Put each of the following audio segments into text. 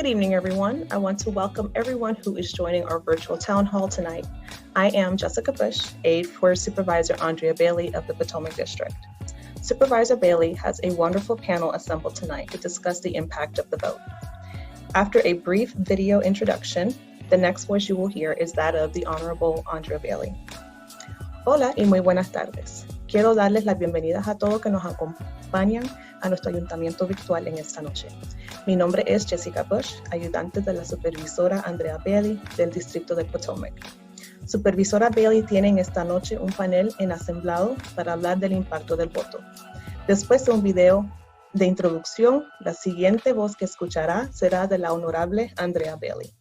evening, everyone. I want to welcome everyone who is joining our virtual town hall tonight. I am Jessica Bush, aide for Supervisor Andrea Bailey of the Potomac District. Supervisor Bailey has a wonderful panel assembled tonight to discuss the impact of the vote. After a brief video introduction, the next voice you will hear is that of the Honorable Andrea Bailey. Hola y muy buenas tardes. Quiero darles las bienvenidas a todos que nos acompañan a nuestro ayuntamiento virtual en esta noche. Mi nombre es Jessica Bush, ayudante de la supervisora Andrea Bailey del Distrito de Potomac. Supervisora Bailey tiene en esta noche un panel en asemblado para hablar del impacto del voto. Después de un video de introducción, la siguiente voz que escuchará será de la Honorable Andrea Bailey.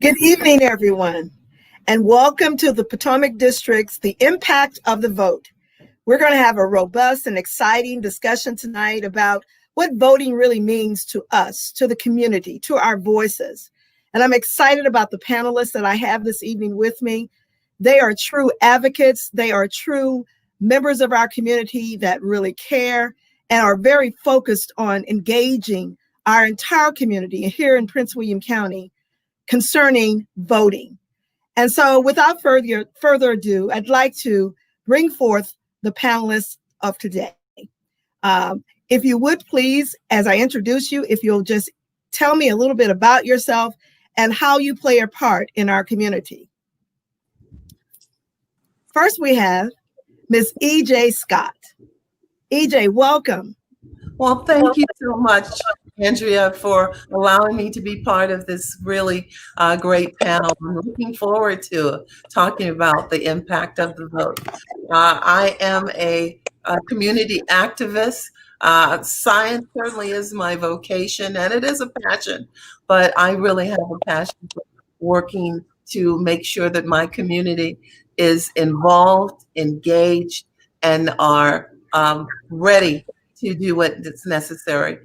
Good evening, everyone, and welcome to the Potomac District's The Impact of the Vote. We're going to have a robust and exciting discussion tonight about what voting really means to us, to the community, to our voices. And I'm excited about the panelists that I have this evening with me. They are true advocates. They are true members of our community that really care and are very focused on engaging our entire community here in Prince William County concerning voting. And so without further ado, I'd like to bring forth the panelists of today. If you would please, as I introduce you, if you'll just tell me a little bit about yourself and how you play a part in our community. First, we have Ms. E.J. Scott. E.J., welcome. Well, thank you so much, Andrea, for allowing me to be part of this really great panel. I'm looking forward to talking about the impact of the vote. I am a community activist. Science certainly is my vocation, and it is a passion, but I really have a passion for working to make sure that my community is involved, engaged, and are ready to do what is necessary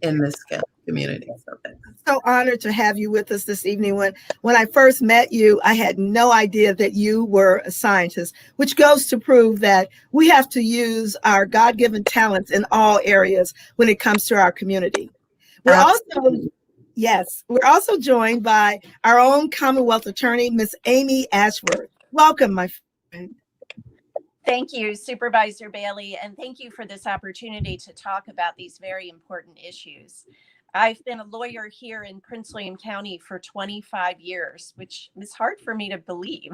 in this community. So I'm so honored to have you with us this evening. When I first met you, I had no idea that you were a scientist, which goes to prove that we have to use our God-given talents in all areas when it comes to our community. We're also joined by our own Commonwealth attorney, Miss Amy Ashworth. Welcome, my friend. Thank you, Supervisor Bailey, and thank you for this opportunity to talk about these very important issues. I've been a lawyer here in Prince William County for 25 years, which is hard for me to believe.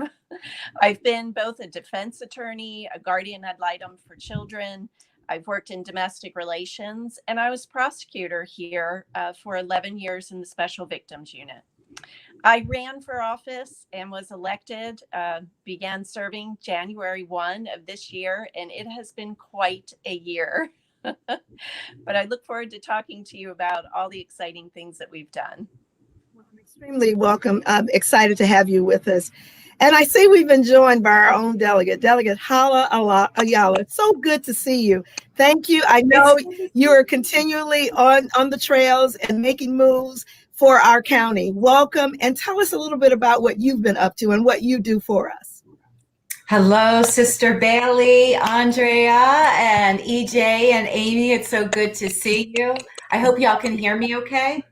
I've been both a defense attorney, a guardian ad litem for children. I've worked in domestic relations, and I was prosecutor here for 11 years in the Special Victims Unit. I ran for office and was elected, began serving January 1 of this year, and it has been quite a year. But I look forward to talking to you about all the exciting things that we've done. Well, I'm extremely welcome. I'm excited to have you with us. And I see we've been joined by our own delegate, Delegate Hala Ayala. It's so good to see you. Thank you. I know you are continually on the trails and making moves for our county. Welcome, and tell us a little bit about what you've been up to and what you do for us. Hello, Sister Bailey, Andrea, and EJ, and Amy. It's so good to see you. I hope y'all can hear me okay.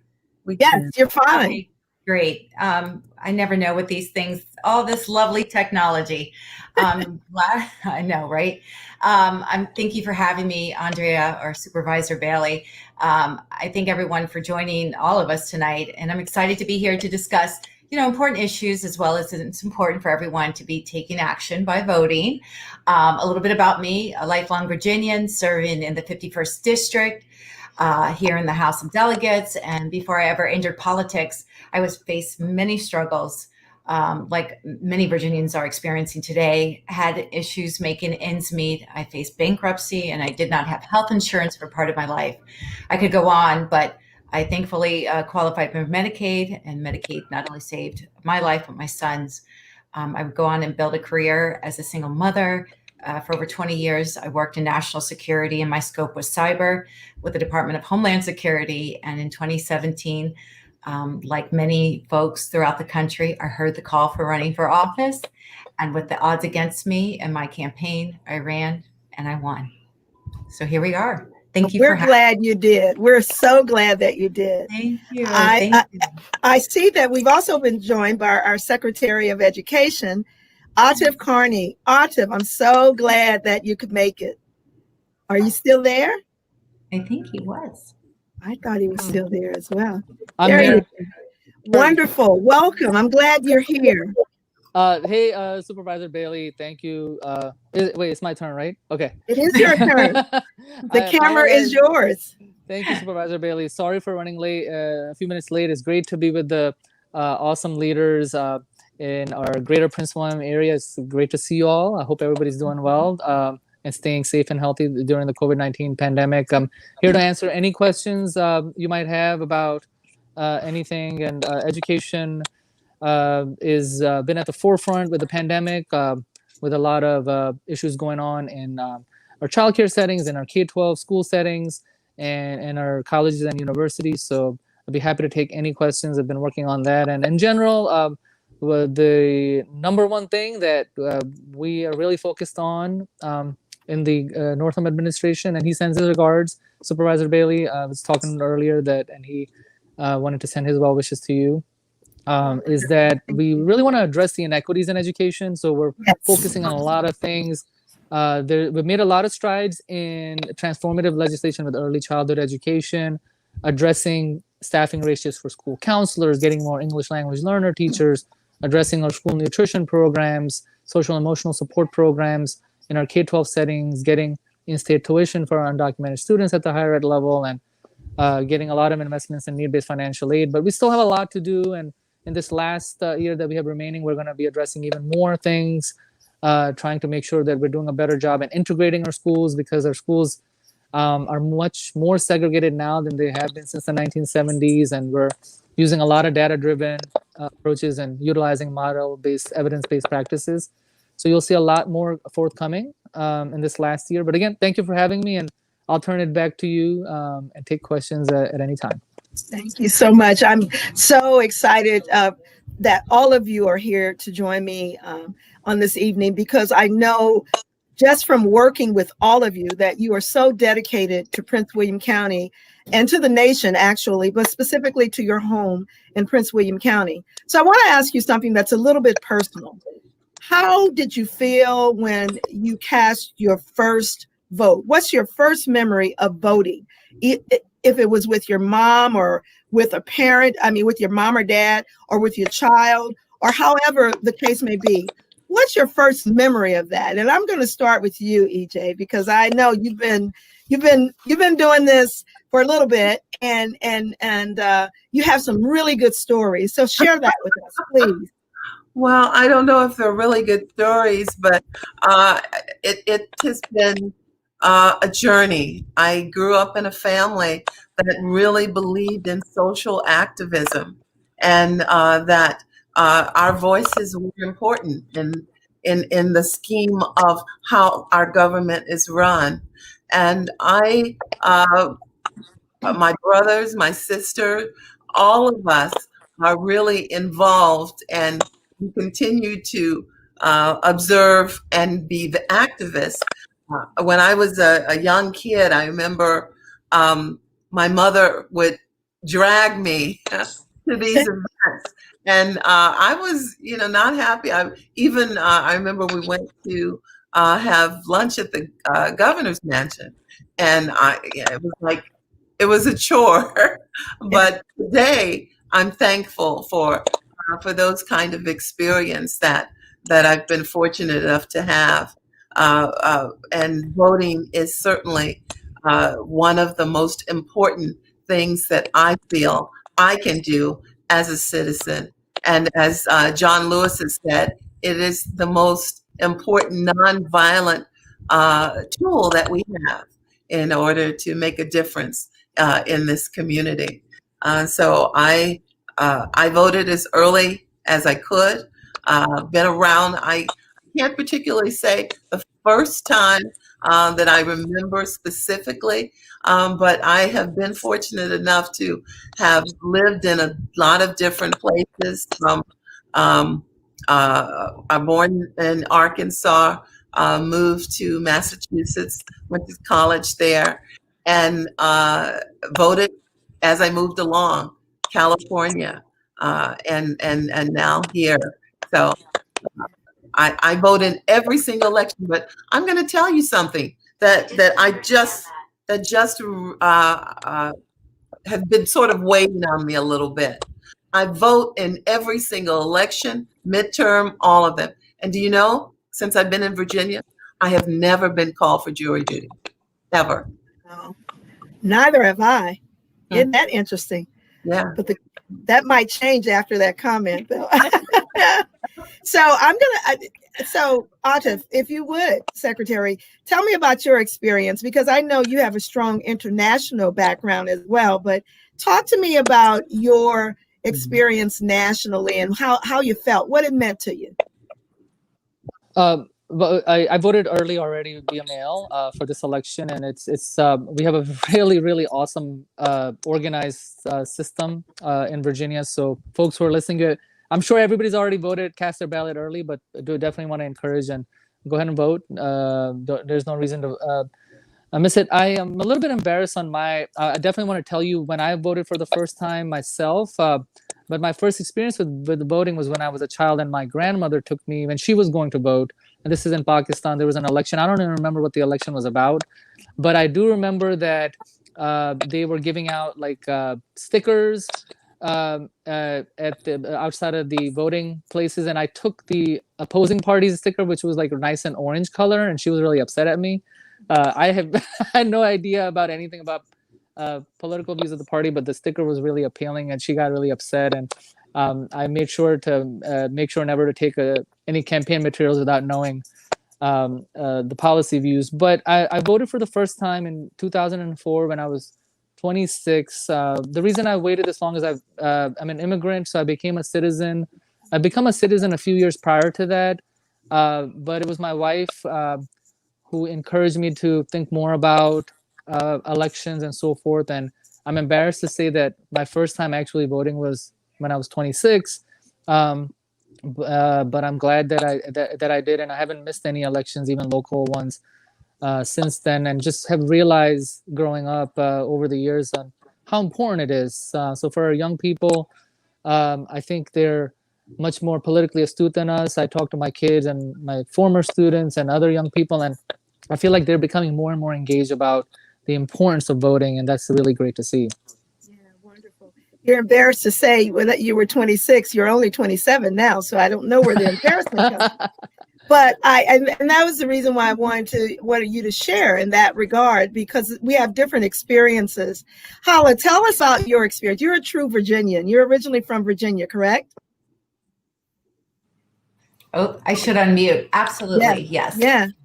Yes, you're fine. Okay, great. I never know with these things, all this lovely technology. I know, right? Thank you for having me, Andrea or Supervisor Bailey. I thank everyone for joining all of us tonight, and I'm excited to be here to discuss important issues, as well as it's important for everyone to be taking action by voting. A little bit about me, a lifelong Virginian serving in the 51st District here in the House of Delegates. And before I ever entered politics, I was faced many struggles, like many Virginians are experiencing today, had issues making ends meet. I faced bankruptcy and I did not have health insurance for part of my life. I could go on, but I thankfully qualified for Medicaid, and Medicaid not only saved my life, but my son's. I would go on and build a career as a single mother. For over 20 years, I worked in national security, and my scope was cyber with the Department of Homeland Security. And in 2017, like many folks throughout the country, I heard the call for running for office. And with the odds against me and my campaign, I ran and I won. So here we are. Thank you. We're glad you did. We're so glad that you did. Thank you. I see that we've also been joined by our Secretary of Education, Atif Carney. Atif, I'm so glad that you could make it. Are you still there? I think he was. I thought he was still there as well. I'm here. Wonderful. Welcome. I'm glad you're here. Hey, Supervisor Bailey, thank you. Wait, it's my turn, right? Okay. It is your turn. The camera is yours. Thank you, Supervisor Bailey. Sorry for running late, a few minutes late. It's great to be with the awesome leaders in our greater Prince William area. It's great to see you all. I hope everybody's doing well and staying safe and healthy during the COVID-19 pandemic. I'm here to answer any questions you might have about anything, and education is been at the forefront with the pandemic, with a lot of issues going on in our childcare settings, in our K-12 school settings, and in our colleges and universities. So I'd be happy to take any questions. I've been working on that. And in general, the number one thing that we are really focused on in the Northam administration, and he sends his regards, Supervisor Bailey was talking earlier and he wanted to send his well wishes to you. Is that we really want to address the inequities in education. So we're focusing on a lot of things. We've made a lot of strides in transformative legislation with early childhood education, addressing staffing ratios for school counselors, getting more English language learner teachers, addressing our school nutrition programs, social and emotional support programs in our K-12 settings, getting in-state tuition for our undocumented students at the higher ed level, and getting a lot of investments in need-based financial aid. But we still have a lot to do, and in this last year that we have remaining, we're going to be addressing even more things, trying to make sure that we're doing a better job at integrating our schools, because our schools are much more segregated now than they have been since the 1970s. And we're using a lot of data-driven approaches and utilizing model-based, evidence-based practices. So you'll see a lot more forthcoming in this last year. But again, thank you for having me, and I'll turn it back to you and take questions at any time. Thank you so much. I'm so excited that all of you are here to join me on this evening, because I know just from working with all of you that you are so dedicated to Prince William County and to the nation, actually, but specifically to your home in Prince William County. So I want to ask you something that's a little bit personal. How did you feel when you cast your first vote? What's your first memory of voting? If it was with your mom or with a parent, with your mom or dad, or with your child, or however the case may be, what's your first memory of that? And I'm going to start with you, EJ, because I know you've been doing this for a little bit, and you have some really good stories. So share that with us, please. Well, I don't know if they're really good stories, but it has been a journey. I grew up in a family that really believed in social activism, and that our voices were important in the scheme of how our government is run. And my brothers, my sister, all of us are really involved, and we continue to observe and be the activist. When I was a young kid, I remember my mother would drag me to these events, and I was, not happy. I remember we went to have lunch at the governor's mansion, and it was a chore. But today, I'm thankful for those kind of experience that I've been fortunate enough to have. And voting is certainly one of the most important things that I feel I can do as a citizen. And as John Lewis has said, it is the most important nonviolent tool that we have in order to make a difference in this community. So I voted as early as I could. Been around. I can't particularly say the first time that I remember specifically, but I have been fortunate enough to have lived in a lot of different places. From I'm born in Arkansas, moved to Massachusetts, went to college there, and voted as I moved along. California, and now here. So I vote in every single election. But I'm going to tell you something that just have been sort of weighing on me a little bit. I vote in every single election, midterm, all of them. And do you know, since I've been in Virginia, I have never been called for jury duty, ever. No, neither have I. Isn't that interesting? Yeah. But that might change after that comment, though. So Atif, if you would, Secretary, tell me about your experience, because I know you have a strong international background as well, but talk to me about your experience nationally and how you felt, what it meant to you. But I voted early already via mail for this election, and it's we have a really awesome organized system in Virginia. So folks who are listening to it, I'm sure everybody's already voted, cast their ballot early, but I do definitely want to encourage and go ahead and vote. There's no reason to miss it. I am a little bit embarrassed on my. I definitely want to tell you when I voted for the first time myself. But my first experience with voting was when I was a child, and my grandmother took me when she was going to vote. And this is in Pakistan. There was an election. I don't even remember what the election was about, but I do remember that they were giving out like stickers at the outside of the voting places, and I took the opposing party's sticker, which was like a nice and orange color, and she was really upset at me. I had no idea about anything about political views of the party, but the sticker was really appealing, and she got really upset. And I made sure to make sure never to take any campaign materials without knowing the policy views. But I voted for the first time in 2004 when I was 26. The reason I waited this long is I'm an immigrant, so I became a citizen. I become a citizen a few years prior to that, but it was my wife who encouraged me to think more about elections and so forth. And I'm embarrassed to say that my first time actually voting was when I was 26. But I'm glad that I did, and I haven't missed any elections, even local ones, since then, and just have realized growing up over the years on how important it is. So for our young people, I think they're much more politically astute than us. I talk to my kids and my former students and other young people, and I feel like they're becoming more and more engaged about the importance of voting, and that's really great to see. Yeah, wonderful. You're embarrassed to say that you were 26. You're only 27 now, so I don't know where the embarrassment comes from. But and that was the reason why I wanted you to share in that regard, because we have different experiences. Hala, tell us about your experience. You're a true Virginian. You're originally from Virginia, correct? Oh, I should unmute. Absolutely, yes.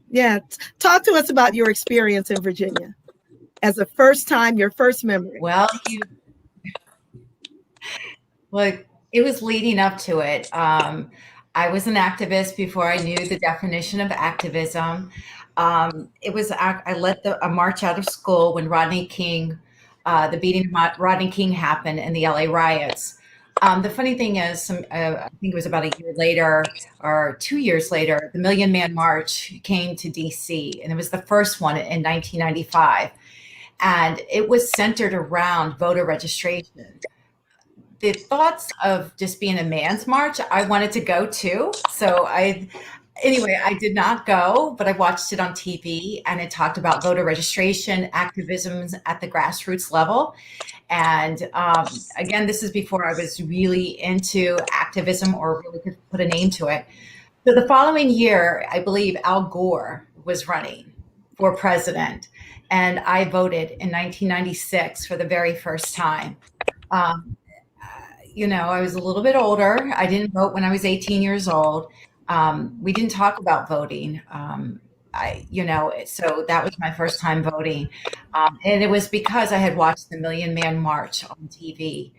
Yeah. Talk to us about your experience in Virginia as a first time, your first memory. Well, it was leading up to it. I was an activist before I knew the definition of activism. I led a march out of school when the beating of Rodney King happened in the LA riots. The funny thing is, I think it was about a year later or 2 years later, the Million Man March came to DC, and it was the first one in 1995. And it was centered around voter registration. The thoughts of just being a man's march, I wanted to go too. Anyway, I did not go, but I watched it on TV, and it talked about voter registration, activism at the grassroots level. And again, this is before I was really into activism or really could put a name to it. So the following year, I believe Al Gore was running for president, and I voted in 1996 for the very first time. I was a little bit older. I didn't vote when I was 18 years old. We didn't talk about voting. So that was my first time voting. And it was because I had watched the Million Man March on TV,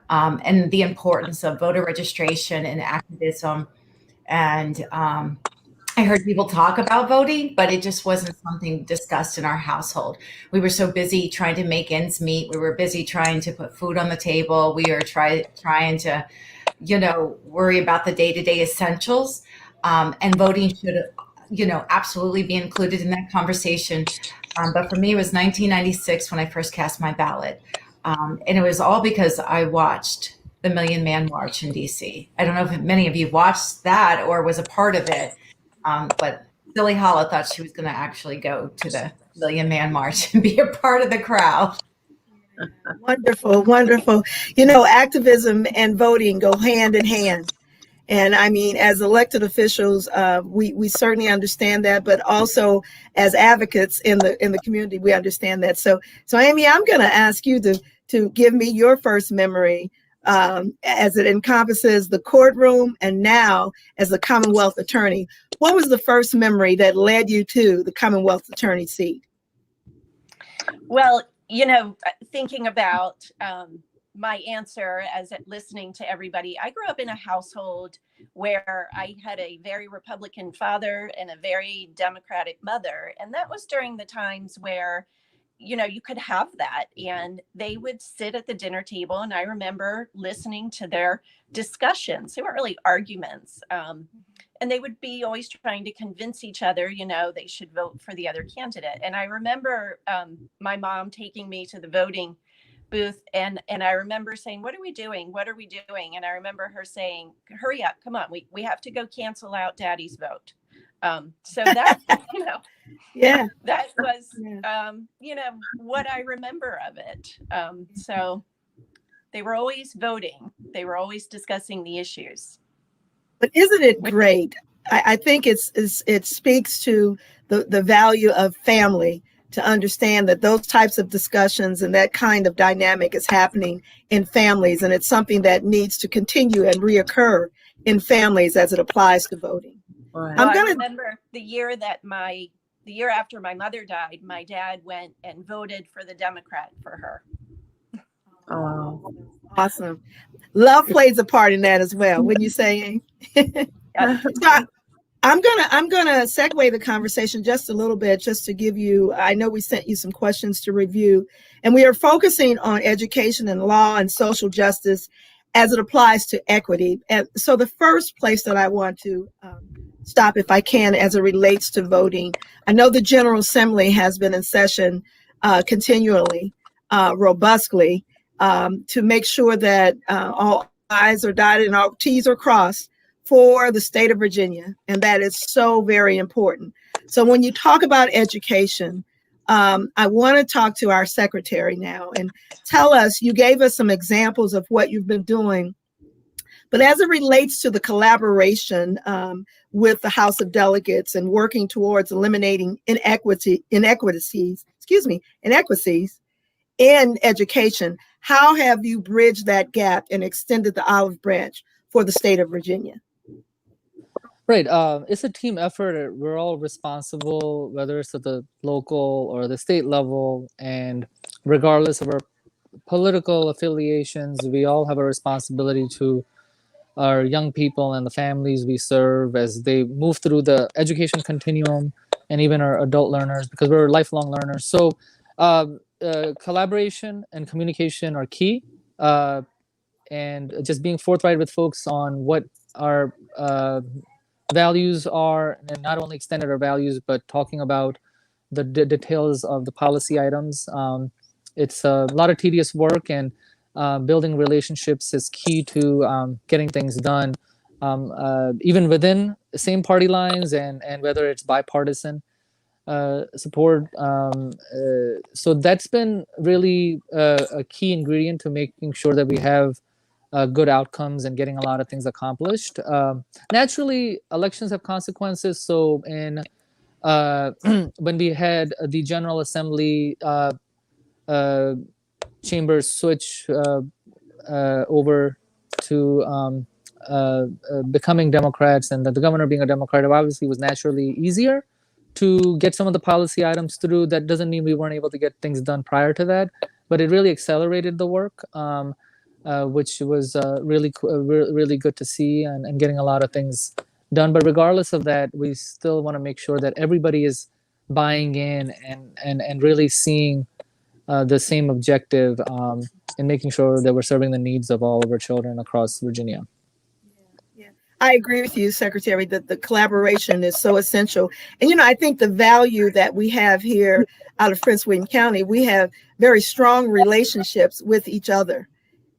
and the importance of voter registration and activism. And I heard people talk about voting, but it just wasn't something discussed in our household. We were so busy trying to make ends meet. We were busy trying to put food on the table. We were trying to, worry about the day-to-day essentials. And voting should, absolutely be included in that conversation. But for me, it was 1996 when I first cast my ballot. And it was all because I watched the Million Man March in DC. I don't know if many of you watched that or was a part of it. But Billie Holiday thought she was going to actually go to the Million Man March and be a part of the crowd. Wonderful, wonderful. Activism and voting go hand in hand. And I mean, as elected officials, we certainly understand that, but also as advocates in the community, we understand that. So Amy, I'm going to ask you to give me your first memory as it encompasses the courtroom and now as a Commonwealth attorney. What was the first memory that led you to the Commonwealth attorney seat? Well, thinking about my answer as listening to everybody, I grew up in a household where I had a very Republican father and a very Democratic mother. And that was during the times where, you could have that, and they would sit at the dinner table. And I remember listening to their discussions. They weren't really arguments. And they would be always trying to convince each other, they should vote for the other candidate. And I remember my mom taking me to the voting booth, and I remember saying, what are we doing? What are we doing? And I remember her saying, hurry up, come on, we have to go cancel out Daddy's vote. So that, yeah, that was, what I remember of it. So they were always voting. They were always discussing the issues. But isn't it great? I think it speaks to the value of family, to understand that those types of discussions and that kind of dynamic is happening in families. And it's something that needs to continue and reoccur in families as it applies to voting. Right. I remember the year after my mother died, my dad went and voted for the Democrat for her. Oh, awesome. Love plays a part in that as well, wouldn't you say? Yeah. So I'm gonna segue the conversation just a little bit, just to give you, I know we sent you some questions to review, and we are focusing on education and law and social justice as it applies to equity. And so the first place that I want to stop, if I can, as it relates to voting, I know the General Assembly has been in session continually, robustly, to make sure that all I's are dotted and all T's are crossed for the state of Virginia. And that is so very important. So when you talk about education, I want to talk to our secretary now and tell us, you gave us some examples of what you've been doing, but as it relates to the collaboration with the House of Delegates and working towards eliminating inequities in education, how have you bridged that gap and extended the olive branch for the state of Virginia? Right. It's a team effort. We're all responsible, whether it's at the local or the state level. And regardless of our political affiliations, we all have a responsibility to our young people and the families we serve as they move through the education continuum, and even our adult learners, because we're lifelong learners. So collaboration and communication are key. and just being forthright with folks on what our values are, and not only extended our values, but talking about the details of the policy items. It's a lot of tedious work, and building relationships is key to getting things done, even within the same party lines, and whether it's bipartisan support. So that's been really a key ingredient to making sure that we have good outcomes and getting a lot of things accomplished. Naturally, elections have consequences. So when we had the General Assembly chambers switch over to becoming Democrats, and that the governor being a Democrat, obviously was naturally easier to get some of the policy items through. That doesn't mean we weren't able to get things done prior to that, but it really accelerated the work, which was really good to see, and getting a lot of things done. But regardless of that, we still want to make sure that everybody is buying in and really seeing the same objective, and making sure that we're serving the needs of all of our children across Virginia. I agree with you, Secretary, that the collaboration is so essential. And, I think the value that we have here out of Prince William County, we have very strong relationships with each other.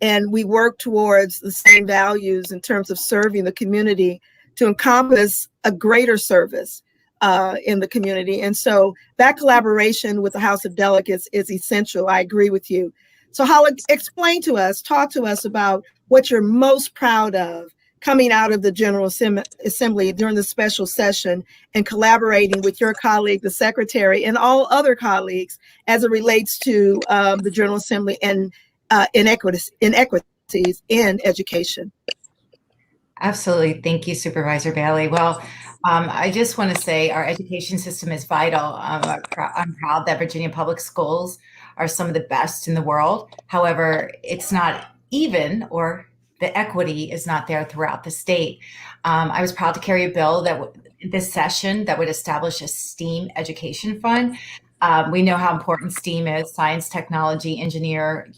And we work towards the same values in terms of serving the community to encompass a greater service in the community. And so that collaboration with the House of Delegates is essential. I agree with you. So Hala, talk to us about what you're most proud of coming out of the General Assembly during the special session, and collaborating with your colleague, the Secretary, and all other colleagues as it relates to the General Assembly and inequities in education. Absolutely. Thank you, Supervisor Bailey. Well, I just want to say our education system is vital. I'm proud that Virginia Public Schools are some of the best in the world. However, it's not even, or the equity is not there throughout the state. I was proud to carry a bill this session that would establish a STEAM education fund. We know how important STEAM is: science, technology, engineer,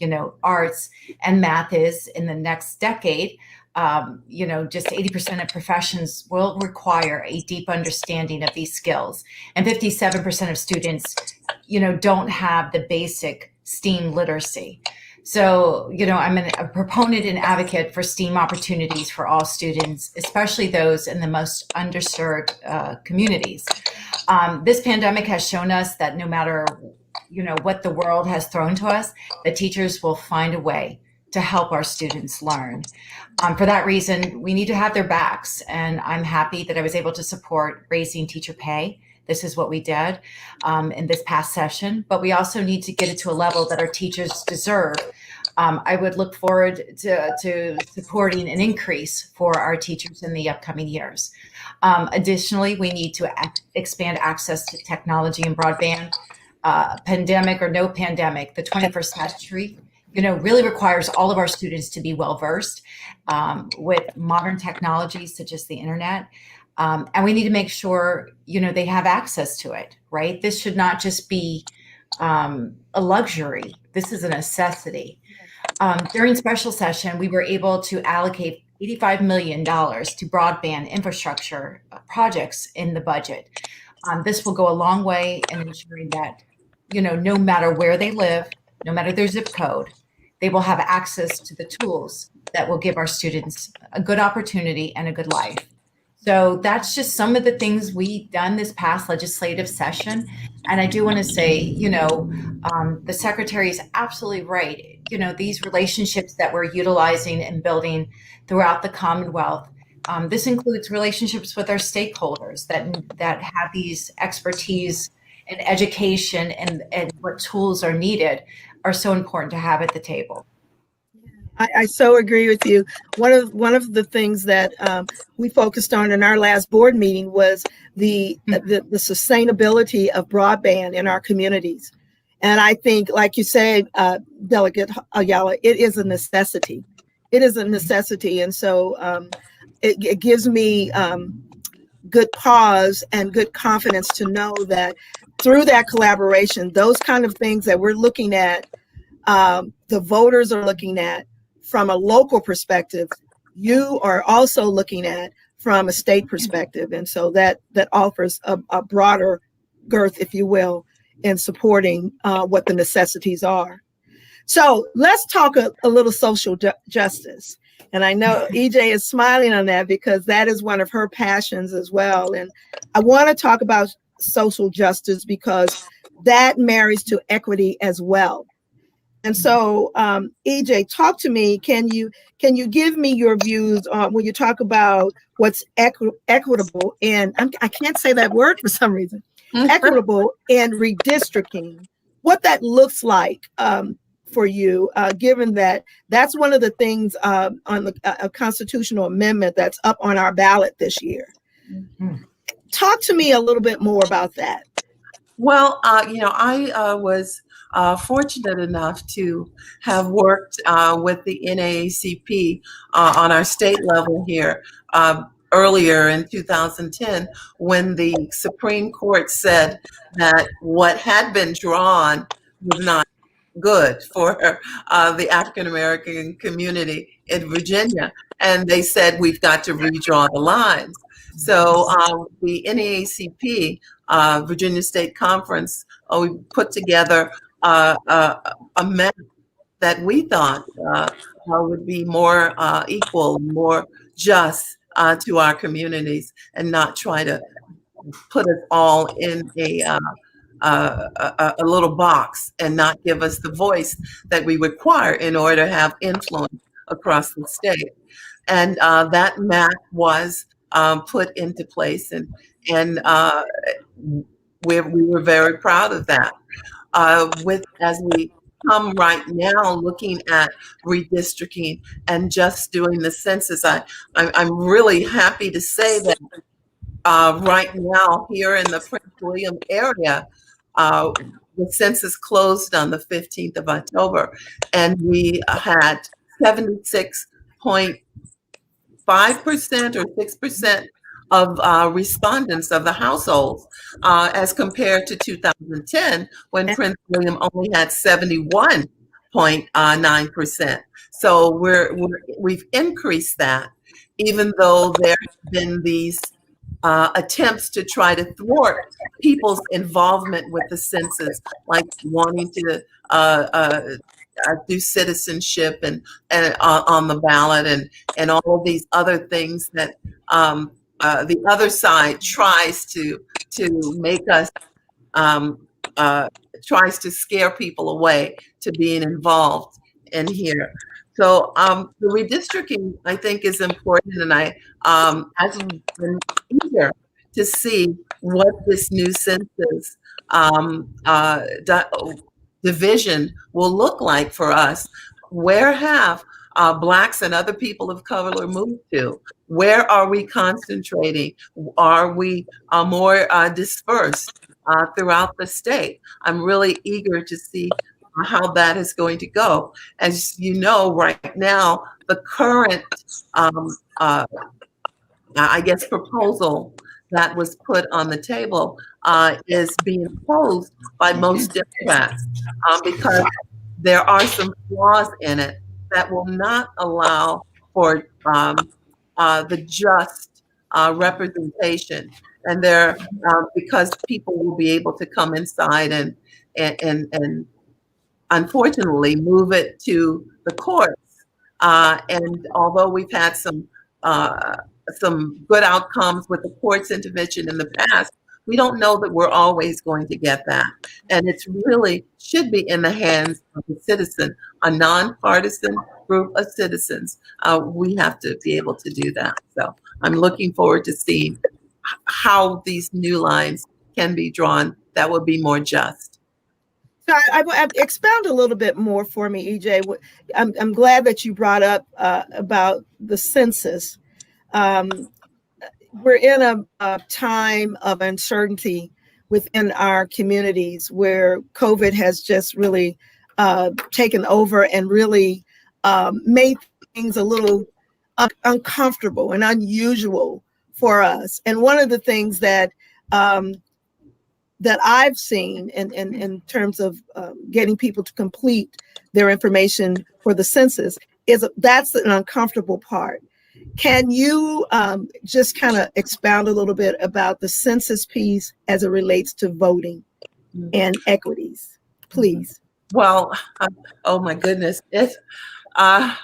arts, and math is in the next decade. Just 80% of professions will require a deep understanding of these skills. And 57% of students, don't have the basic STEAM literacy. So, I'm a proponent and advocate for STEAM opportunities for all students, especially those in the most underserved communities. This pandemic has shown us that no matter, what the world has thrown to us, the teachers will find a way to help our students learn. For that reason, we need to have their backs. And I'm happy that I was able to support raising teacher pay. This is what we did in this past session, but we also need to get it to a level that our teachers deserve. I would look forward to supporting an increase for our teachers in the upcoming years. Additionally, we need to expand access to technology and broadband. Pandemic or no pandemic, the 21st century, really requires all of our students to be well-versed with modern technologies such as the internet. And we need to make sure, they have access to it, right? This should not just be a luxury. This is a necessity. During special session, we were able to allocate $85 million to broadband infrastructure projects in the budget. This will go a long way in ensuring that, no matter where they live, no matter their zip code, they will have access to the tools that will give our students a good opportunity and a good life. So that's just some of the things we've done this past legislative session. And I do want to say, the Secretary is absolutely right. These relationships that we're utilizing and building throughout the Commonwealth, this includes relationships with our stakeholders that have these expertise in education and what tools are needed are so important to have at the table. I so agree with you. One of the things that we focused on in our last board meeting was the sustainability of broadband in our communities. And I think, like you said, Delegate Ayala, it is a necessity. It is a necessity. And so it gives me good pause and good confidence to know that through that collaboration, those kind of things that we're looking at, the voters are looking at, from a local perspective, you are also looking at from a state perspective. And so that offers a broader girth, if you will, in supporting what the necessities are. So let's talk a little social justice. And I know EJ is smiling on that because that is one of her passions as well. And I want to talk about social justice because that marries to equity as well. And so, EJ, talk to me. Can you give me your views on when you talk about what's equitable and I can't say that word for some reason, equitable and redistricting, what that looks like for you, given that that's one of the things on a constitutional amendment that's up on our ballot this year. Mm-hmm. Talk to me a little bit more about that. Well, I was fortunate enough to have worked with the NAACP on our state level here earlier in 2010 when the Supreme Court said that what had been drawn was not good for the African American community in Virginia. And they said, we've got to redraw the lines. So the NAACP, Virginia State Conference, we put together a map that we thought would be more equal, more just to our communities and not try to put us all in a little box and not give us the voice that we require in order to have influence across the state. And that map was put into place, and we were very proud of that. As we come right now looking at redistricting and just doing the census, I'm really happy to say that right now here in the Prince William area, the census closed on the 15th of October, and we had 76.5% or 6% of respondents of the households, as compared to 2010 when Prince William only had 71.9%. So we've increased that, even though there have been these attempts to try to thwart people's involvement with the census, like wanting to do citizenship and on the ballot and all of these other things that the other side tries to make us tries to scare people away to being involved in here. So the redistricting, I think, is important, and I as been eager to see what this new census division will look like for us. Where have Blacks and other people of color moved to? Where are we concentrating? Are we more dispersed throughout the state? I'm really eager to see how that is going to go. As you know, right now, the current, I guess, proposal that was put on the table is being opposed by most Democrats because there are some flaws in it that will not allow for the just representation. And there, because people will be able to come inside and unfortunately move it to the courts. And although we've had some good outcomes with the court's intervention in the past, we don't know that we're always going to get that. And it's really should be in the hands of the citizen, a nonpartisan group of citizens. We have to be able to do that. So I'm looking forward to seeing how these new lines can be drawn that will be more just. So I expound a little bit more for me, EJ. I'm glad that you brought up about the census. We're in a time of uncertainty within our communities where COVID has just really taken over and really made things a little uncomfortable and unusual for us. And one of the things that that I've seen in terms of getting people to complete their information for the census that's an uncomfortable part. Can you just kind of expound a little bit about the census piece as it relates to voting and equities, please? Well, oh my goodness, uh,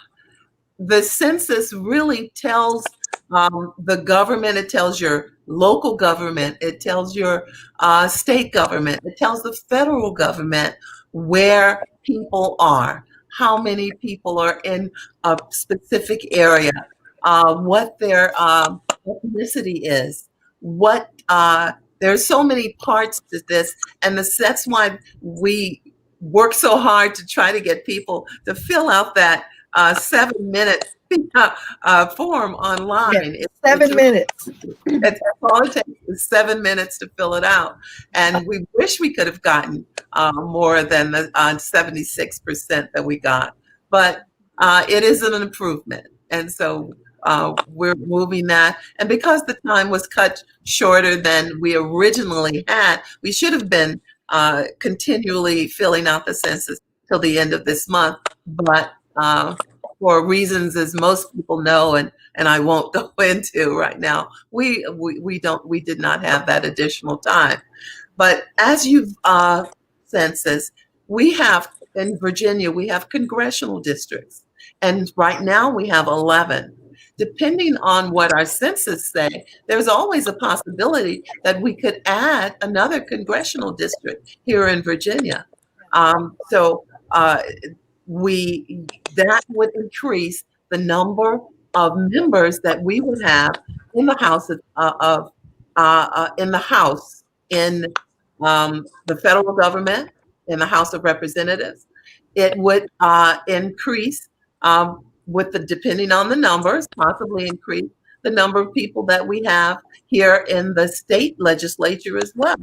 the census really tells the government, it tells your local government, it tells your state government, it tells the federal government where people are, how many people are in a specific area, what their ethnicity is, what there's so many parts to this, and that's why we work so hard to try to get people to fill out that 7-minute form online. Yes, 7 minutes. That's all it takes is 7 minutes to fill it out. And we wish we could have gotten more than the 76% that we got. But it is an improvement. And so we're moving that. And because the time was cut shorter than we originally had, we should have been continually filling out the census till the end of this month. But for reasons, as most people know, and I won't go into right now, we did not have that additional time. But as you've census, we have in Virginia, we have congressional districts, and right now we have 11. Depending on what our census say, there's always a possibility that we could add another congressional district here in Virginia. That would increase the number of members that we would have in the House in the federal government, in the House of Representatives. It would increase depending on the numbers, possibly increase the number of people that we have here in the state legislature as well,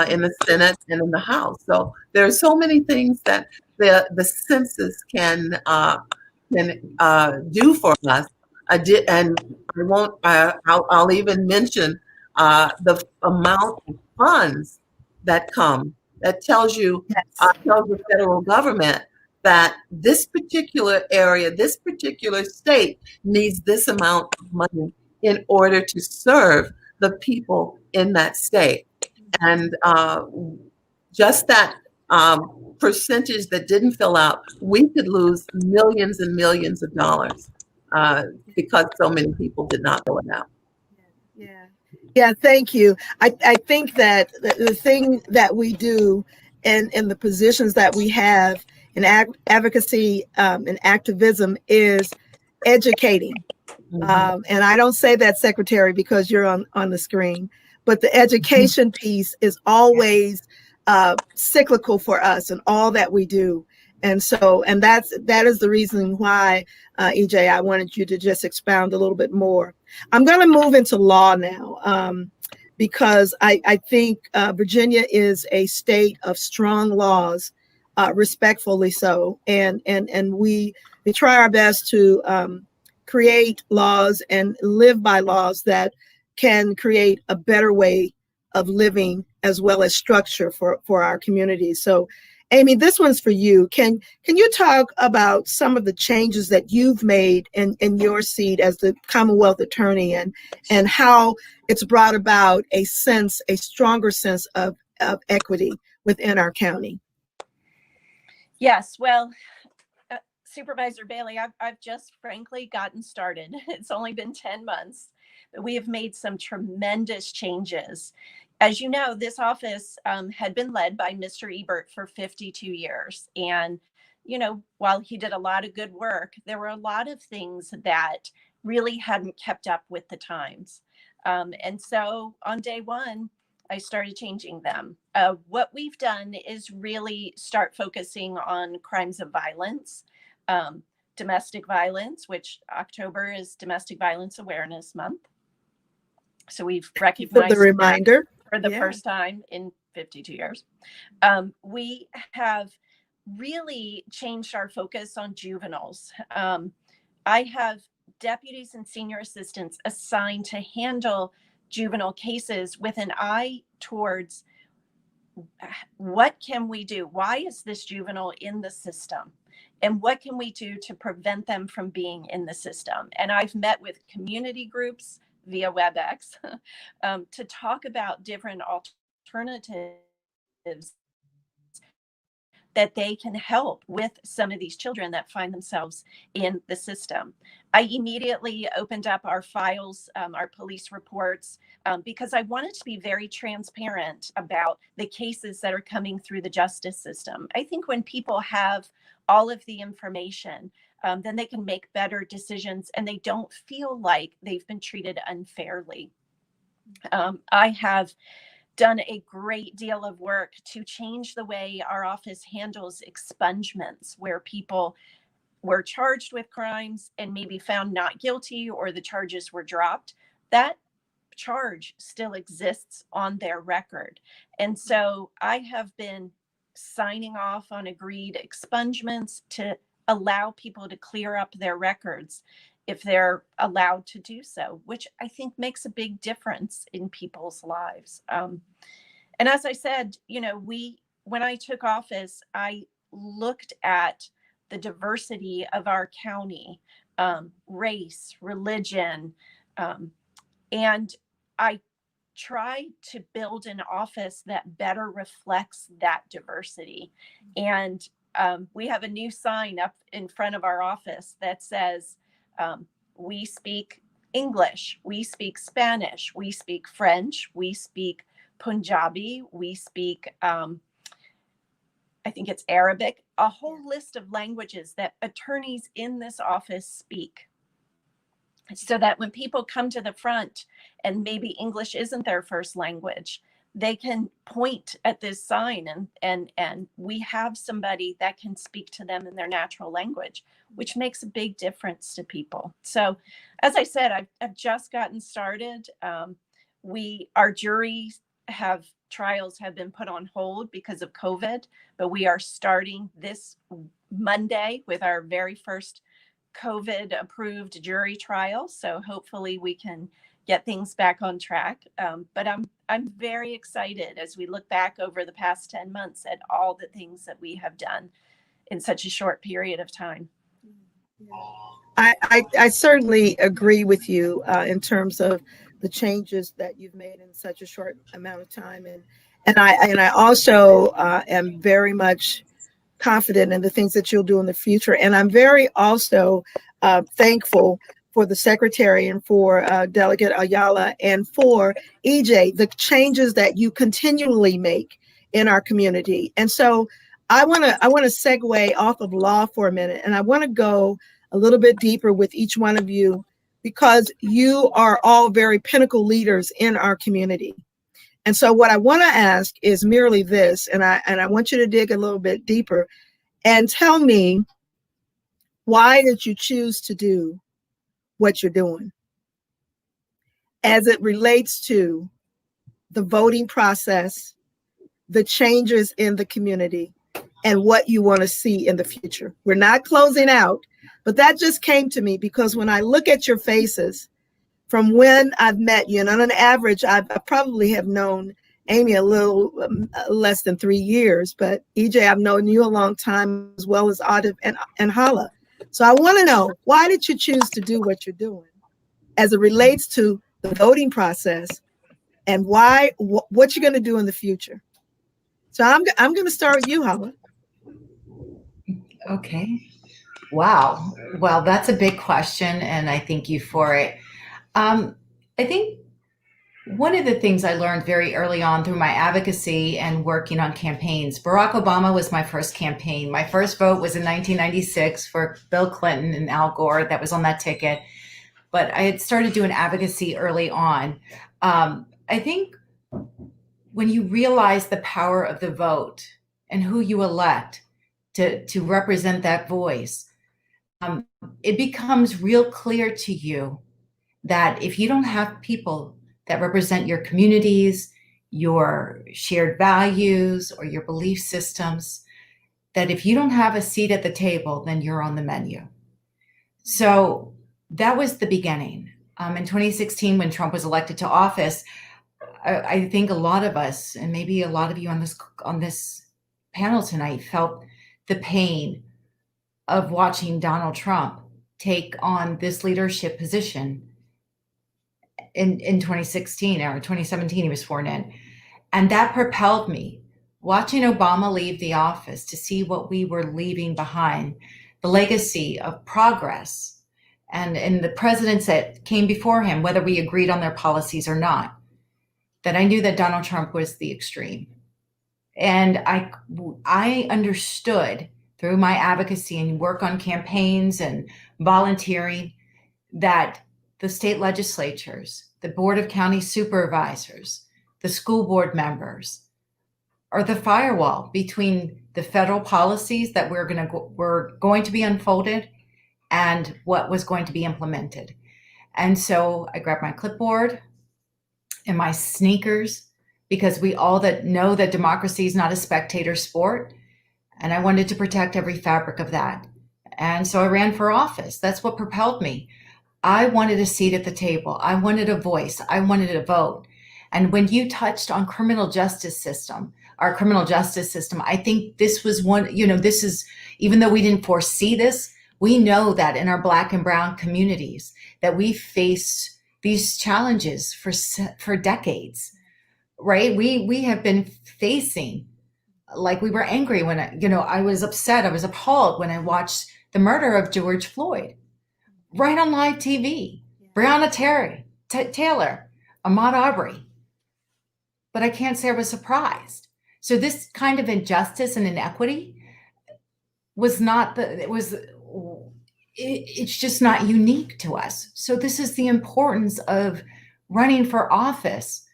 in the Senate and in the House. So there are so many things that the census can do for us. I'll even mention the amount of funds that come. That tells you, tells the federal government that this particular area, this particular state needs this amount of money in order to serve the people in that state. And just that percentage that didn't fill out, we could lose millions and millions of dollars because so many people did not fill it out. Yeah, thank you. I think that the thing that we do and the positions that we have in advocacy and activism is educating. And I don't say that, Secretary, because you're on the screen, but the education piece is always cyclical for us and all that we do. And that is the reason why, EJ, I wanted you to just expound a little bit more. I'm going to move into law now because I think Virginia is a state of strong laws, respectfully so. And we try our best to create laws and live by laws that can create a better way of living as well as structure for our communities. So, Amy, this one's for you. Can you talk about some of the changes that you've made in your seat as the Commonwealth Attorney and how it's brought about a stronger sense of equity within our county? Yes, well, Supervisor Bailey, I've just frankly gotten started. It's only been 10 months, but we have made some tremendous changes. As you know, this office had been led by Mr. Ebert for 52 years. And, you know, while he did a lot of good work, there were a lot of things that really hadn't kept up with the times. And so on day one, I started changing them. What we've done is really start focusing on crimes of violence, domestic violence, which October is Domestic Violence Awareness Month. So we've recognized the reminder for the first time in 52 years. We have really changed our focus on juveniles. I have deputies and senior assistants assigned to handle juvenile cases with an eye towards what can we do? Why is this juvenile in the system? and what can we do to prevent them from being in the system? And I've met with community groups via WebEx to talk about different alternatives that they can help with some of these children that find themselves in the system. I immediately opened up our files, our police reports, because I wanted to be very transparent about the cases that are coming through the justice system. I think when people have all of the information, then they can make better decisions and they don't feel like they've been treated unfairly. I have done a great deal of work to change the way our office handles expungements, where people were charged with crimes and maybe found not guilty, or the charges were dropped. That charge still exists on their record. And so I have been signing off on agreed expungements to allow people to clear up their records if they're allowed to do so, which I think makes a big difference in people's lives. And as I said, when I took office, I looked at the diversity of our county, race, religion, and I tried to build an office that better reflects that diversity. And we have a new sign up in front of our office that says, we speak English, we speak Spanish, we speak French, we speak Punjabi, we speak, I think it's Arabic, a whole list of languages that attorneys in this office speak. So that when people come to the front and maybe English isn't their first language, they can point at this sign and we have somebody that can speak to them in their natural language, which makes a big difference to people. So as I said, I've just gotten started. Our jury trials have been put on hold because of COVID, but we are starting this Monday with our very first COVID approved jury trial. So hopefully we can get things back on track. But I'm very excited as we look back over the past 10 months at all the things that we have done in such a short period of time. I certainly agree with you in terms of the changes that you've made in such a short amount of time, and I also am very much confident in the things that you'll do in the future, and I'm very also thankful for the secretary and for Delegate Ayala and for EJ, the changes that you continually make in our community. And so I want to segue off of law for a minute, and I want to go a little bit deeper with each one of you because you are all very pinnacle leaders in our community. And so what I want to ask is merely this, and I want you to dig a little bit deeper and tell me, why did you choose to do what you're doing as it relates to the voting process, the changes in the community, and what you want to see in the future? We're not closing out, but that just came to me because when I look at your faces from when I've met you, and on an average, I probably have known Amy a little less than 3 years, but EJ, I've known you a long time, as well as Audif and Hala. So I want to know, why did you choose to do what you're doing as it relates to the voting process, and what you're going to do in the future? So I'm going to start with you, Hala. Okay. Wow. Well, that's a big question, and I thank you for it. I think one of the things I learned very early on through my advocacy and working on campaigns, Barack Obama was my first campaign. My first vote was in 1996 for Bill Clinton and Al Gore. That was on that ticket. But I had started doing advocacy early on. I think when you realize the power of the vote and who you elect to represent that voice, it becomes real clear to you that if you don't have people that represent your communities, your shared values, or your belief systems, that if you don't have a seat at the table, then you're on the menu. So that was the beginning. In 2016, when Trump was elected to office, I think a lot of us, and maybe a lot of you on this panel tonight, felt the pain of watching Donald Trump take on this leadership position in 2016 or 2017, he was sworn in. And that propelled me. Watching Obama leave the office to see what we were leaving behind, the legacy of progress, and the presidents that came before him, whether we agreed on their policies or not, that I knew that Donald Trump was the extreme. And I understood through my advocacy and work on campaigns and volunteering that the state legislatures, the Board of County Supervisors, the school board members are the firewall between the federal policies that were going to be unfolded and what was going to be implemented. And so I grabbed my clipboard and my sneakers, because we all that know that democracy is not a spectator sport. And I wanted to protect every fabric of that. And so I ran for office. That's what propelled me. I wanted a seat at the table. I wanted a voice. I wanted a vote. And when you touched on our criminal justice system, I think this was one, this is, even though we didn't foresee this, we know that in our Black and Brown communities that we face these challenges for decades, right? We have been facing, like, we were angry when I was upset, I was appalled when I watched the murder of George Floyd right on live TV, Breonna Taylor, Ahmaud Arbery. But I can't say I was surprised. So this kind of injustice and inequity was not it's just not unique to us. So this is the importance of running for office.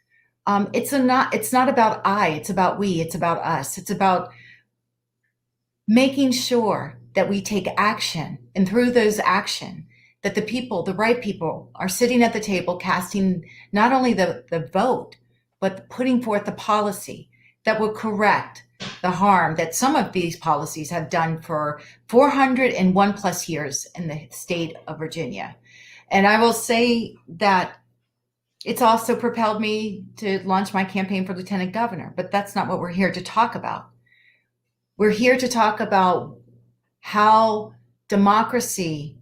It's not about it's about we, it's about us. It's about making sure that we take action, and through those action, that the right people are sitting at the table casting not only the vote, but putting forth the policy that will correct the harm that some of these policies have done for 401 plus years in the state of Virginia. And I will say that it's also propelled me to launch my campaign for lieutenant governor, but that's not what we're here to talk about. We're here to talk about how democracy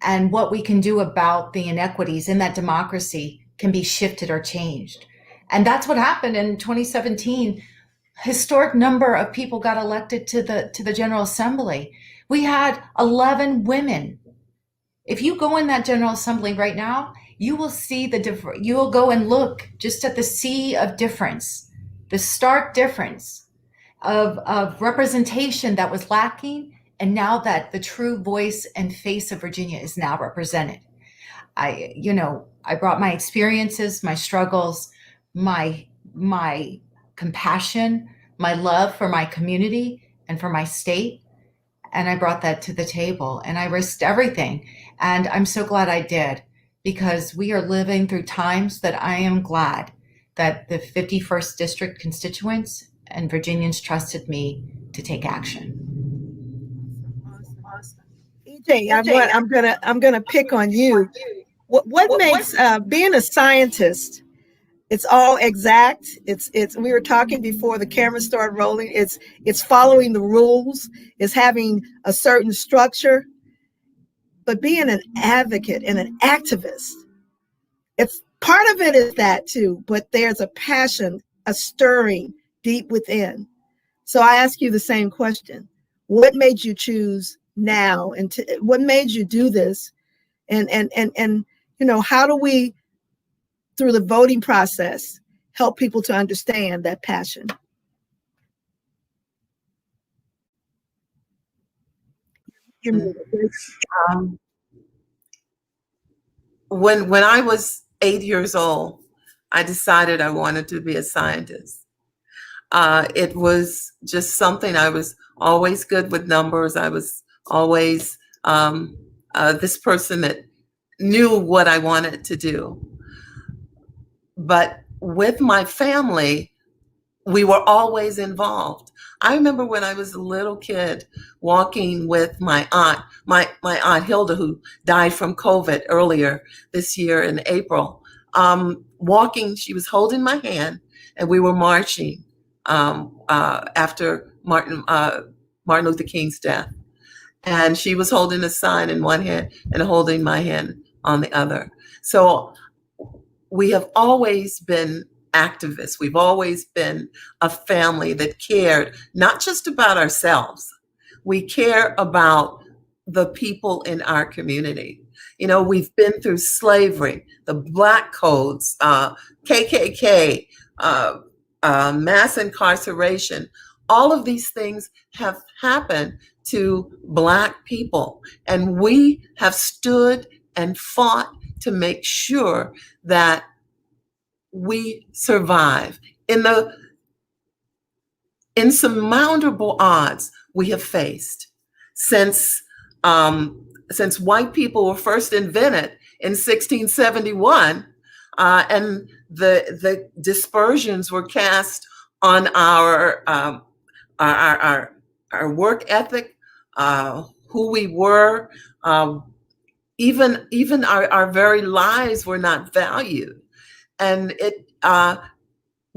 and what we can do about the inequities in that democracy can be shifted or changed. And that's what happened in 2017. Historic number of people got elected to the General Assembly. We had 11 women. If you go in that General Assembly right now, you will see you will go and look just at the sea of difference, the stark difference of representation that was lacking, and now that the true voice and face of Virginia is now represented. I brought my experiences, my struggles, my compassion, my love for my community and for my state, and I brought that to the table, and I risked everything. And I'm so glad I did, because we are living through times that I am glad that the 51st District constituents and Virginians trusted me to take action. Awesome. EJ, I'm gonna pick on you. What makes being a scientist? It's all exact. It's we were talking before the camera started rolling. It's following the rules. It's having a certain structure. But being an advocate and an activist, it's part of it is that too, but there's a passion, a stirring deep within. So I ask you the same question. What made you choose now, and what made you do this? And how do we, through the voting process, help people to understand that passion? When I was 8 years old, I decided I wanted to be a scientist. It was just something. I was always good with numbers. I was always this person that knew what I wanted to do. But with my family, we were always involved. I remember when I was a little kid walking with my aunt, my aunt Hilda, who died from COVID earlier this year in April. Walking, she was holding my hand, and we were marching after Martin Luther King's death. and she was holding a sign in one hand and holding my hand on the other. So we have always been activists. We've always been a family that cared not just about ourselves. We care about the people in our community. You know, we've been through slavery, the Black codes, KKK, mass incarceration. All of these things have happened to Black people, and we have stood and fought to make sure that we survive. In the insurmountable odds we have faced since white people were first invented in 1671, and the dispersions were cast on our work ethic, who we were, even our very lives were not valued. And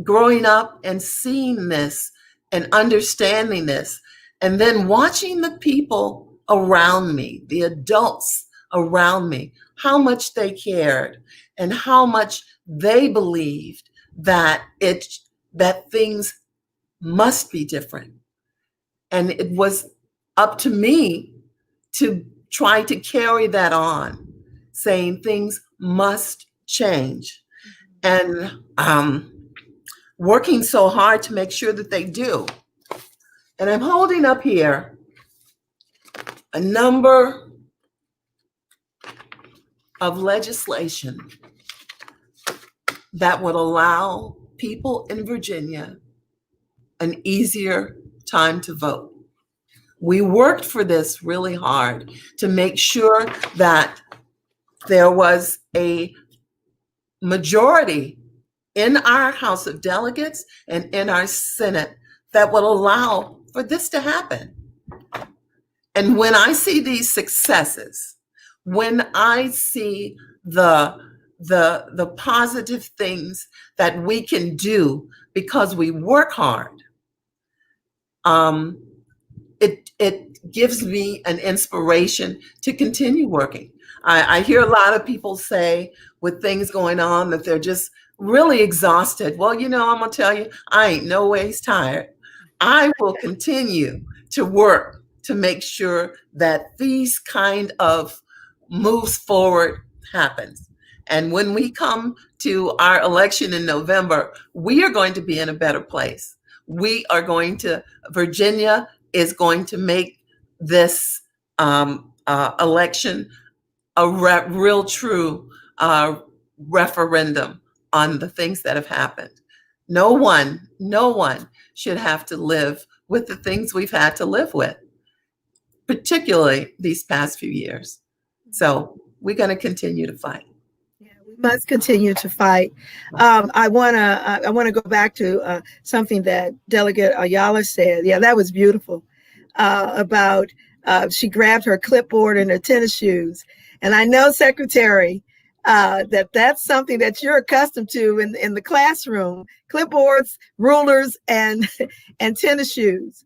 growing up and seeing this and understanding this, and then watching the people around me, the adults around me, how much they cared and how much they believed that things must be different. And it was up to me to try to carry that on, saying things must change, and working so hard to make sure that they do. And I'm holding up here a number of legislation that would allow people in Virginia an easier time to vote. We worked for this really hard to make sure that there was a majority in our House of Delegates and in our Senate that would allow for this to happen. And when I see these successes, when I see the positive things that we can do because we work hard, it gives me an inspiration to continue working. I hear a lot of people say with things going on that they're just really exhausted. Well, you know, I'm gonna tell you, I ain't no ways tired. I will continue to work to make sure that these kind of moves forward happens. And when we come to our election in November, we are going to be in a better place. Virginia is going to make this election a real true referendum on the things that have happened. No one should have to live with the things we've had to live with, particularly these past few years. So we're going to continue to fight. Yeah, we must continue to fight. I want to go back to something that Delegate Ayala said. Yeah, that was beautiful. About she grabbed her clipboard and her tennis shoes, and I know, Secretary, that's something that you're accustomed to in the classroom: clipboards, rulers, and tennis shoes.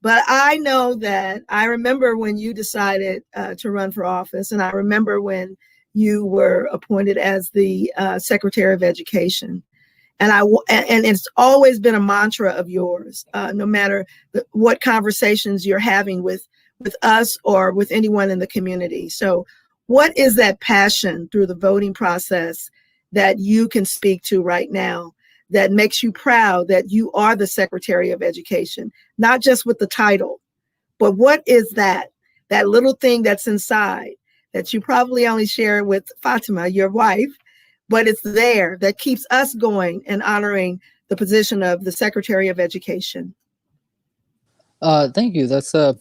But I know that I remember when you decided to run for office, and I remember when you were appointed as the Secretary of Education. And it's always been a mantra of yours, no matter what conversations you're having with us or with anyone in the community. So what is that passion through the voting process that you can speak to right now that makes you proud that you are the Secretary of Education, not just with the title, but what is that little thing that's inside that you probably only share with Fatima, your wife, but it's there that keeps us going and honoring the position of the Secretary of Education? Thank you. That's a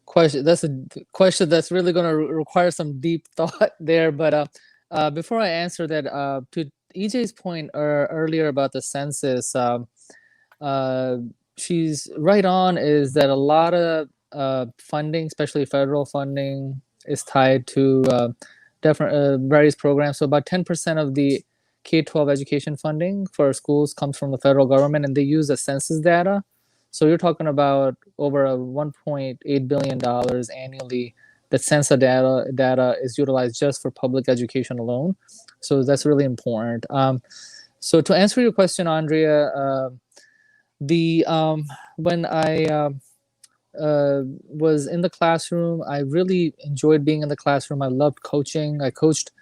question. That's a question that's really going to require some deep thought there. But before I answer that, to EJ's point earlier about the census, she's right on. Is that a lot of funding, especially federal funding, is tied to different various programs. So about 10% of the K-12 education funding for schools comes from the federal government, and they use the census data. So you're talking about over a $1.8 billion annually that sensor data is utilized just for public education alone. So that's really important. So to answer your question, Andrea, when I was in the classroom, I really enjoyed being in the classroom. I loved coaching. I coached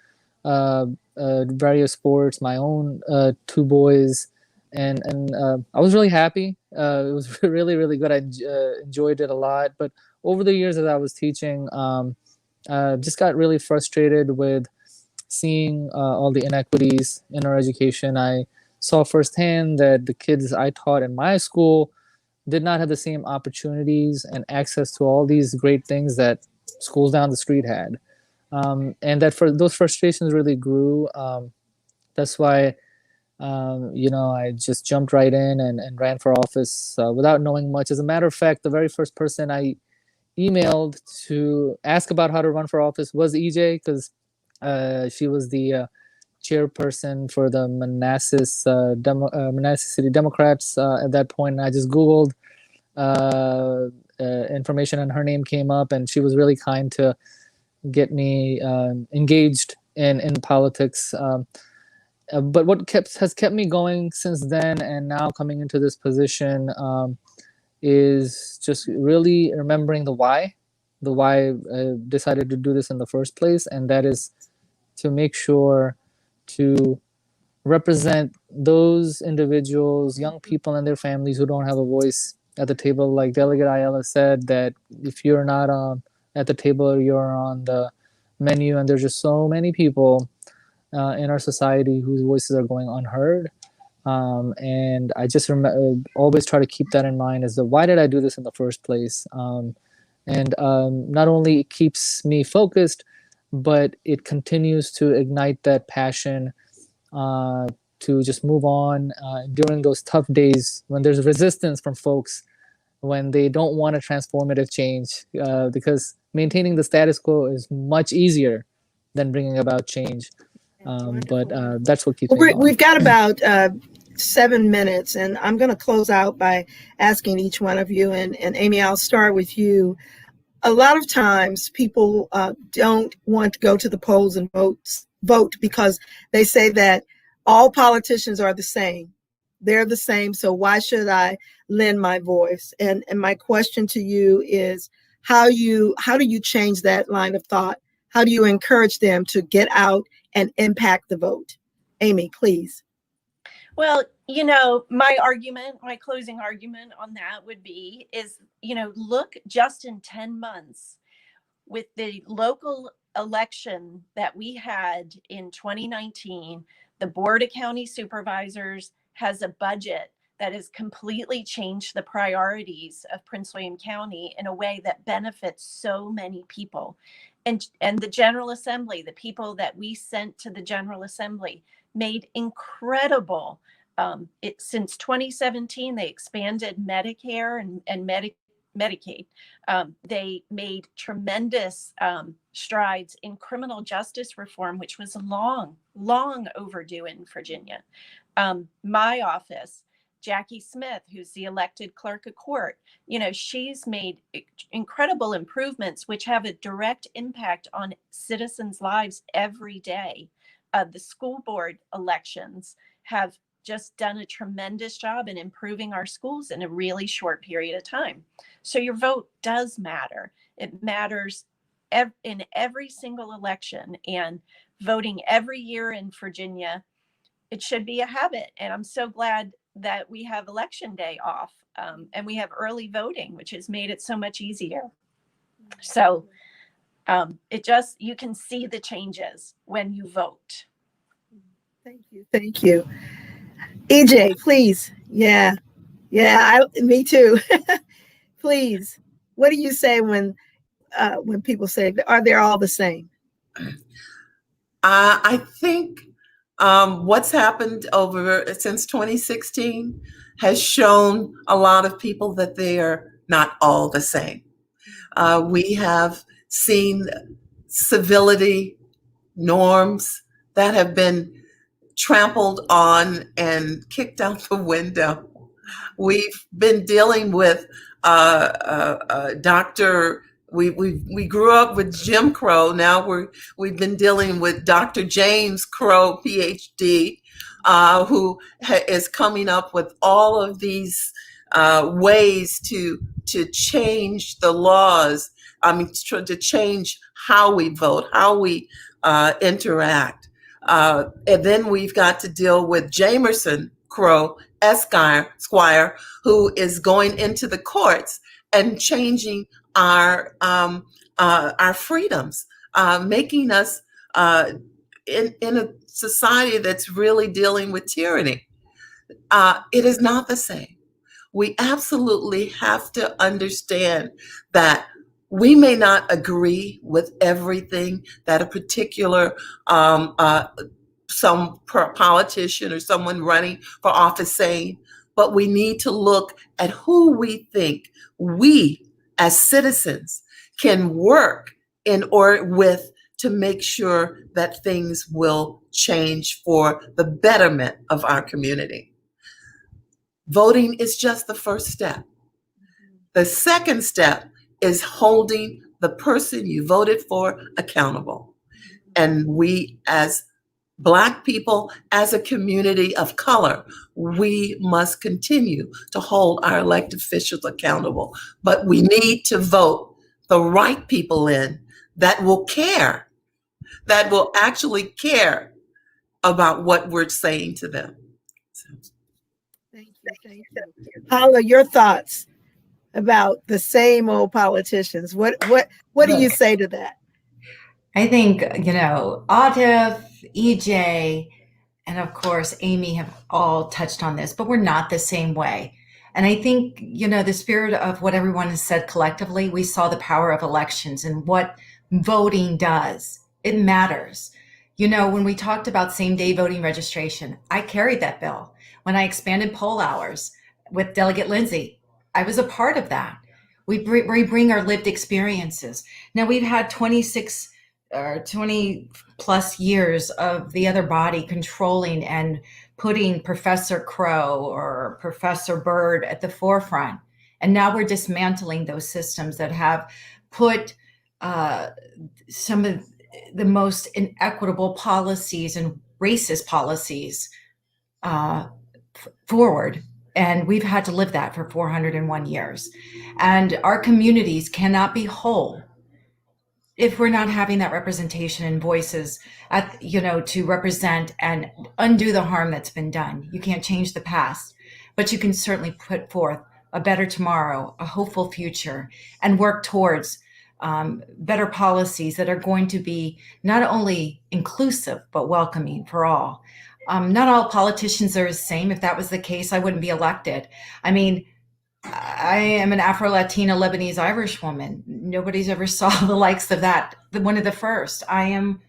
various sports, my own two boys, and I was really happy. It was really, really good. I enjoyed it a lot. But over the years as I was teaching, just got really frustrated with seeing all the inequities in our education. I saw firsthand that the kids I taught in my school did not have the same opportunities and access to all these great things that schools down the street had. And that for those frustrations really grew. That's why, I just jumped right in and ran for office without knowing much. As a matter of fact, the very first person I emailed to ask about how to run for office was EJ, because she was the chairperson for the Manassas City Democrats at that point. And I just Googled information, and her name came up, and she was really kind to get me engaged in politics. But what has kept me going since then and now coming into this position is just really remembering the why I decided to do this in the first place, and that is to make sure to represent those individuals, young people and their families who don't have a voice at the table. Like Delegate Ayala said, that if you're not at the table, you're on the menu, and there's just so many people in our society whose voices are going unheard. And I just always try to keep that in mind as why did I do this in the first place? And not only it keeps me focused, but it continues to ignite that passion to just move on during those tough days when there's resistance from folks, when they don't want a transformative change, because maintaining the status quo is much easier than bringing about change. But that's what keeps me going. We've got about 7 minutes, and I'm going to close out by asking each one of you, and Amy, I'll start with you. A lot of times people don't want to go to the polls and vote because they say that all politicians are the same. They're the same, so why should I lend my voice? And my question to you is, how do you change that line of thought? How do you encourage them to get out and impact the vote? Amy, please. Well, my closing argument on that would be look just in 10 months with the local election that we had in 2019, the Board of County Supervisors has a budget that has completely changed the priorities of Prince William County in a way that benefits so many people. And the General Assembly, the people that we sent to the General Assembly, made incredible. Since 2017, they expanded Medicare and Medicaid. They made tremendous strides in criminal justice reform, which was long overdue in Virginia. My office, Jackie Smith, who's the elected clerk of court, she's made incredible improvements which have a direct impact on citizens' lives every day. The school board elections have just done a tremendous job in improving our schools in a really short period of time. So your vote does matter. It matters in every single election, and voting every year in Virginia, it should be a habit. And I'm so glad that we have election day off and we have early voting, which has made it so much easier. So you can see the changes when you vote. Thank you. EJ, please. Yeah, me too. Please, what do you say when people say, are they all the same? I think what's happened since 2016 has shown a lot of people that they are not all the same. We have seen civility norms that have been trampled on and kicked out the window We've been dealing with Dr. We grew up with Jim Crow. Now we've been dealing with Dr. James Crow, PhD, who is coming up with all of these ways to change the laws. I mean, to change how we vote, how we interact. And then we've got to deal with Jamerson Crow, Esquire, who is going into the courts and changing our freedoms, making us in a society that's really dealing with tyranny. It is not the same. We absolutely have to understand that we may not agree with everything that a particular some politician or someone running for office saying, but we need to look at who we think we as citizens can work in or with to make sure that things will change for the betterment of our community. Voting is just the first step. The second step is holding the person you voted for accountable. And we, as Black people, as a community of color, we must continue to hold our elected officials accountable. But we need to vote the right people in that will care, that will actually care about what we're saying to them. Thank you. Paula, your thoughts about the same old politicians. What do you say to that? I think, Atif, EJ, and of course, Amy have all touched on this, but we're not the same way. And I think, the spirit of what everyone has said collectively, we saw the power of elections and what voting does. It matters. When we talked about same-day voting registration, I carried that bill. When I expanded poll hours with Delegate Lindsay, I was a part of that. We bring our lived experiences. Now we've had 20 plus years of the other body controlling and putting Professor Crow or Professor Byrd at the forefront. And now we're dismantling those systems that have put some of the most inequitable policies and racist policies forward. And we've had to live that for 401 years. And our communities cannot be whole if we're not having that representation and voices to represent and undo the harm that's been done. You can't change the past, but you can certainly put forth a better tomorrow, a hopeful future, and work towards better policies that are going to be not only inclusive, but welcoming for all. Not all politicians are the same. If that was the case, I wouldn't be elected. I mean, I am an Afro-Latina Lebanese Irish woman. Nobody's ever saw the likes of that. One of the first. I am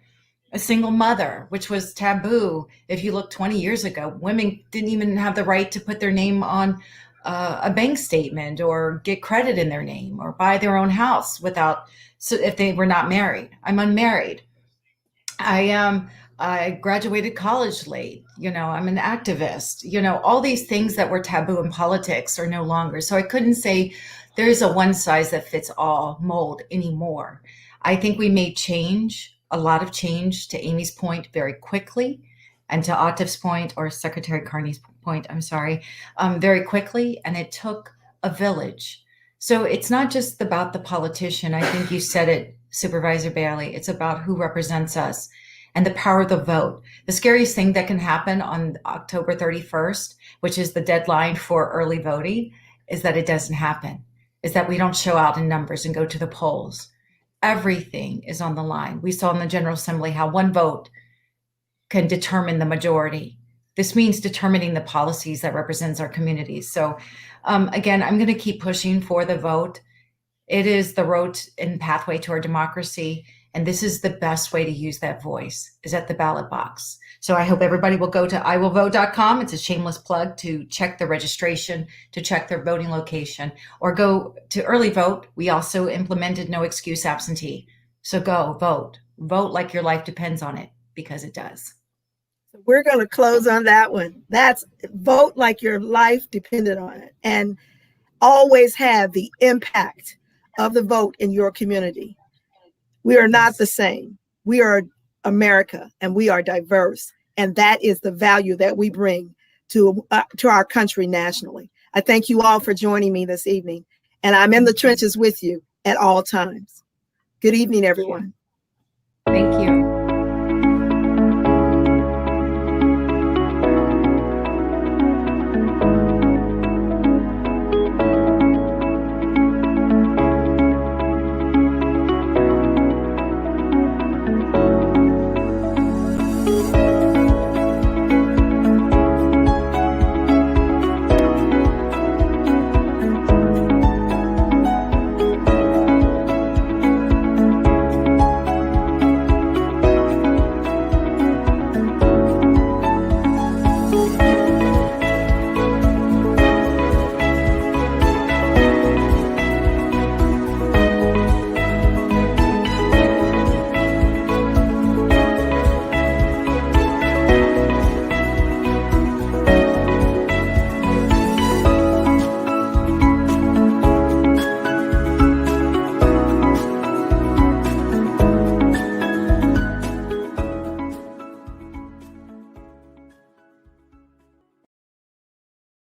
a single mother, which was taboo. If you look 20 years ago, women didn't even have the right to put their name on a bank statement or get credit in their name or buy their own house if they were not married. I'm unmarried. I graduated college late. I'm an activist. All these things that were taboo in politics are no longer. So I couldn't say there's a one size that fits all mold anymore. I think we made a lot of change, to Amy's point, very quickly, and to Atif's point, or Secretary Carney's point, very quickly. And it took a village. So it's not just about the politician. I think you said it, Supervisor Bailey. It's about who represents us and the power of the vote. The scariest thing that can happen on October 31st, which is the deadline for early voting, is that it doesn't happen, is that we don't show out in numbers and go to the polls. Everything is on the line. We saw in the General Assembly how one vote can determine the majority. This means determining the policies that represents our communities. So again, I'm going to keep pushing for the vote. It is the road and pathway to our democracy. And this is the best way to use that voice, is at the ballot box. So I hope everybody will go to iwillvote.com. It's a shameless plug to check the registration, to check their voting location, or go to early vote. We also implemented no excuse absentee. So go vote. Vote like your life depends on it, because it does. We're going to close on that one. That's vote like your life depended on it, and always have the impact of the vote in your community. We are not the same. We are America, and we are diverse, and that is the value that we bring to our country nationally. I thank you all for joining me this evening, and I'm in the trenches with you at all times. Good evening, everyone. Thank you.